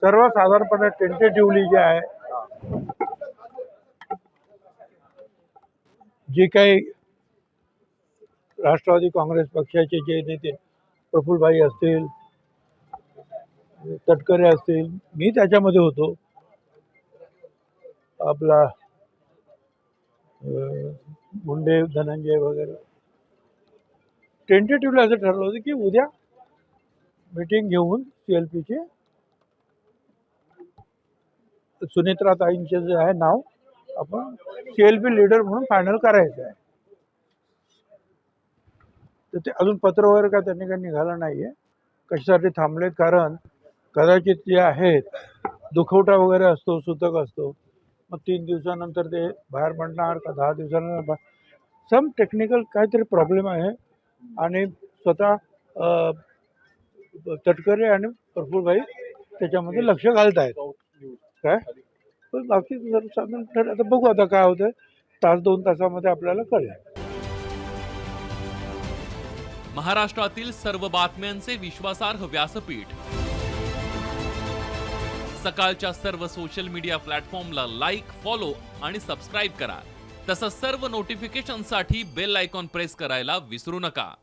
सर्वसाधारणपणे टेंटेटिव्हली जे आहे जे काही राष्ट्रवादी काँग्रेस पक्षाचे जे नेते प्रफुल्लभाई असतील, तटकरे असतील, मी त्याच्यामध्ये होतो. आपला मुंडे धनंजय वगैरे टेंटेटिव्हली असं ठरलं होतं की उद्या मीटिंग घेऊन CLPचे सुनेत्राताईंचे जे आहे नाव आपण CLP लीडर म्हणून फायनल करायचं आहे. तर ते अजून पत्र वगैरे काय त्यांनी काही निघालं नाहीये. कशासाठी थांबलेत? कारण कदाचित जे आहेत दुखवटा वगैरे असतो, सूतक असतो, मग 3 दिवसानंतर ते बाहेर पडणार का 10 दिवसानंतर सम टेक्निकल काहीतरी प्रॉब्लेम आहे. आणि स्वतः तटकरे आणि प्रफुल्लभाई त्याच्यामध्ये लक्ष घालत आहेत. काय पण बाकी सर्वसाधारण आता बघू आता काय होतंय. 1-2 तासामध्ये आपल्याला कळेल. महाराष्ट्रातील सर्व बातम्यांचे विश्वासार्ह व्यासपीठ, सकाळच्या सर्व सोशल मीडिया प्लॅटफॉर्मला लाईक, फॉलो आणि सबस्क्राईब करा. तसंच सर्व नोटिफिकेशनसाठी बेल आयकॉन प्रेस करायला विसरू नका.